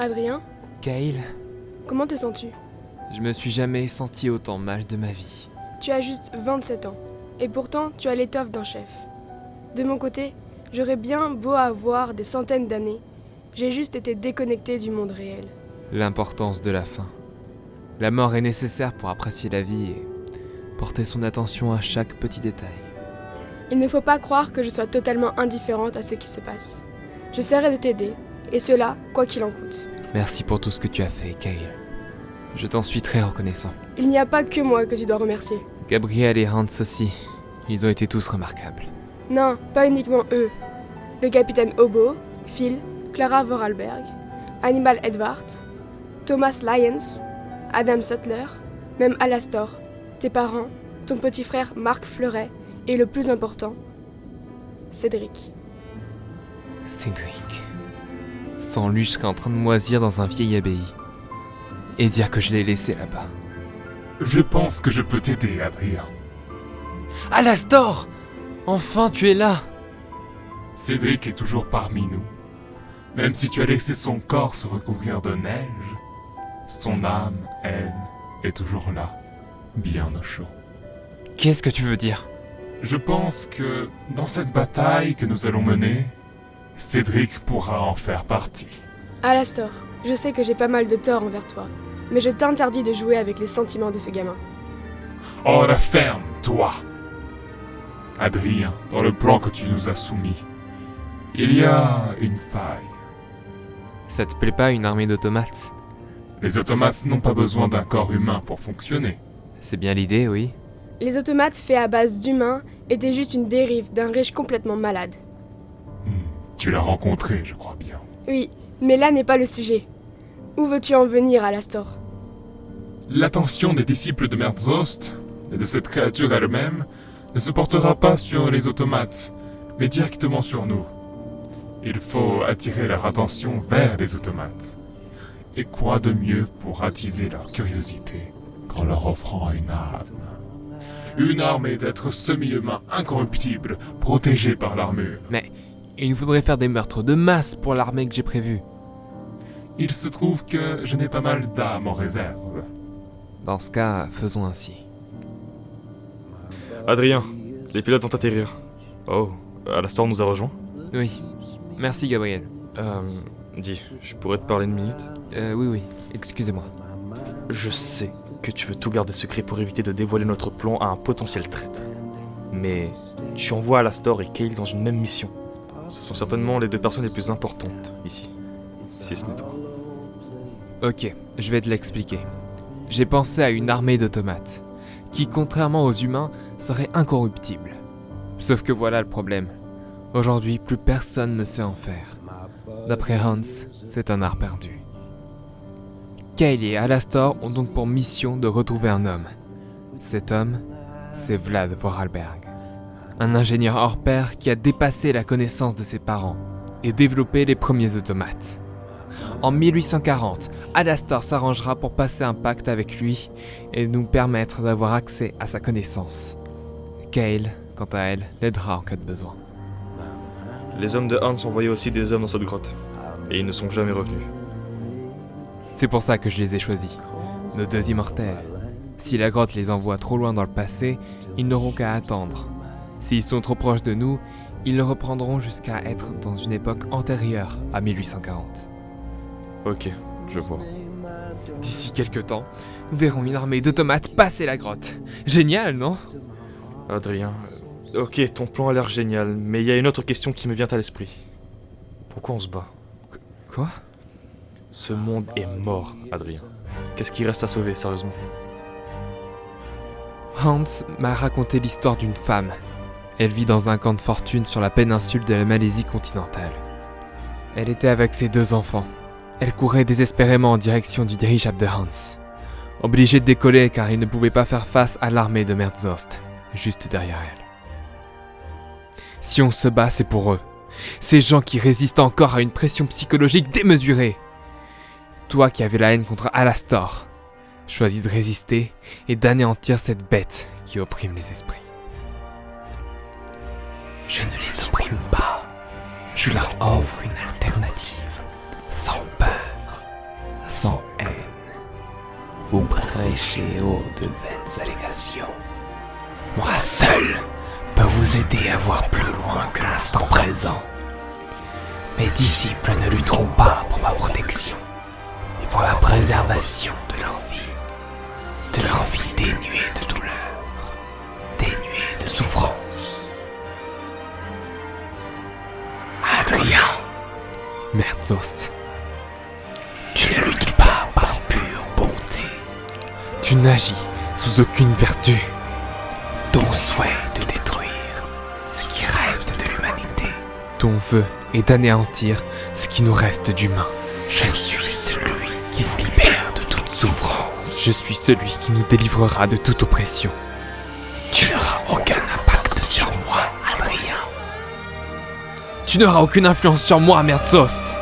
Adrien, Kyle, comment te sens-tu? je me suis jamais senti autant mal de ma vie. Tu as juste 27 ans, et pourtant tu as l'étoffe d'un chef. De mon côté, j'aurais bien beau avoir des centaines d'années, j'ai juste été déconnecté du monde réel. L'importance de la fin. La mort est nécessaire pour apprécier la vie et porter son attention à chaque petit détail. Il ne faut pas croire que je sois totalement indifférente à ce qui se passe. J'essaierai de t'aider, et cela, quoi qu'il en coûte. Merci pour tout ce que tu as fait, Kyle. Je t'en suis très reconnaissant. Il n'y a pas que moi que tu dois remercier. Gabriel et Hans aussi. Ils ont été tous remarquables. Non, pas uniquement eux. Le capitaine Hobo, Phil, Clara Vorarlberg, Hannibal Edwards, Thomas Lyons, Adam Sutler, même Alastor, tes parents, ton petit frère Marc Fleuret, et le plus important, Cédric. Cédric. Sans lui, je serais en train de moisir dans un vieil abbaye. Et dire que je l'ai laissé là-bas. Je pense que je peux t'aider, Adrien. Alastor! Enfin, tu es là! Cédric est toujours parmi nous. Même si tu as laissé son corps se recouvrir de neige, son âme, elle, est toujours là, bien au chaud. Qu'est-ce que tu veux dire? Je pense que, dans cette bataille que nous allons mener, Cédric pourra en faire partie. Alastor, je sais que j'ai pas mal de tort envers toi, mais je t'interdis de jouer avec les sentiments de ce gamin. Oh, la ferme, toi! Adrien, dans le plan que tu nous as soumis, il y a une faille. Ça te plaît pas une armée d'automates? Les automates n'ont pas besoin d'un corps humain pour fonctionner. C'est bien l'idée, oui. Les automates faits à base d'humains étaient juste une dérive d'un riche complètement malade. Tu l'as rencontré, je crois bien. Oui, mais là n'est pas le sujet. Où veux-tu en venir, Alastor? L'attention des disciples de Merzost, et de cette créature elle-même, ne se portera pas sur les automates, mais directement sur nous. Il faut attirer leur attention vers les automates. Et quoi de mieux pour attiser leur curiosité qu'en leur offrant une arme? Une armée d'êtres semi-humains incorruptibles, protégés par l'armure. Mais il nous faudrait faire des meurtres de masse pour l'armée que j'ai prévue. Il se trouve que je n'ai pas mal d'âmes en réserve. Dans ce cas, faisons ainsi. Adrien, les pilotes vont atterrir. Oh, Alastor nous a rejoints? Oui. Merci, Gabriel. Dis, je pourrais te parler une minute? Oui, excusez-moi. Je sais que tu veux tout garder secret pour éviter de dévoiler notre plan à un potentiel traître. Mais tu envoies Alastor et Kyle dans une même mission. Ce sont certainement les deux personnes les plus importantes ici. Si ce n'est toi. Ok, je vais te l'expliquer. J'ai pensé à une armée d'automates, qui, contrairement aux humains, serait incorruptible. Sauf que voilà le problème. Aujourd'hui, plus personne ne sait en faire. D'après Hans, c'est un art perdu. Kyle et Alastor ont donc pour mission de retrouver un homme. Cet homme, c'est Vlad Vorarlberg. Un ingénieur hors pair qui a dépassé la connaissance de ses parents et développé les premiers automates. En 1840, Alastor s'arrangera pour passer un pacte avec lui et nous permettre d'avoir accès à sa connaissance. Kyle, quant à elle, l'aidera en cas de besoin. Les hommes de Hans envoyaient aussi des hommes dans cette grotte. Et ils ne sont jamais revenus. C'est pour ça que je les ai choisis. Nos deux immortels. Si la grotte les envoie trop loin dans le passé, ils n'auront qu'à attendre. S'ils sont trop proches de nous, ils le reprendront jusqu'à être dans une époque antérieure à 1840. Ok, je vois. D'ici quelques temps, nous verrons une armée d'automates passer la grotte. Génial, non? Adrien, ok, ton plan a l'air génial, mais il y a une autre question qui me vient à l'esprit. Pourquoi on se bat? Quoi? Ce monde est mort, Adrien. Qu'est-ce qui reste à sauver, sérieusement? Hans m'a raconté l'histoire d'une femme. Elle vit dans un camp de fortune sur la péninsule de la Malaisie continentale. Elle était avec ses deux enfants. Elle courait désespérément en direction du dirigeable de Hans. Obligée de décoller car il ne pouvait pas faire face à l'armée de Merzost, juste derrière elle. Si on se bat, c'est pour eux. Ces gens qui résistent encore à une pression psychologique démesurée. Toi qui avais la haine contre Alastor, choisis de résister et d'anéantir cette bête qui opprime les esprits. Je ne les opprime pas. Je leur offre une alternative, sans peur. sans haine. Vous prêchez haut de vaines allégations. Moi seul peux vous aider à voir plus loin que l'instant présent. Mes disciples ne lutteront pas pour ma protection, mais pour la préservation de leur vie dénuée de douleur, dénuée de souffrance. Adrien, Merzost, tu ne luttes pas par pure bonté. Tu n'agis sous aucune vertu. Ton souhait de détruire ce qui reste de l'humanité. Ton vœu est d'anéantir ce qui nous reste d'humain. Je suis celui qui vous libère de toute souffrance. Je suis celui qui nous délivrera de toute oppression. Tu n'auras aucun impact sur moi, Adrien. Tu n'auras aucune influence sur moi, Merzost.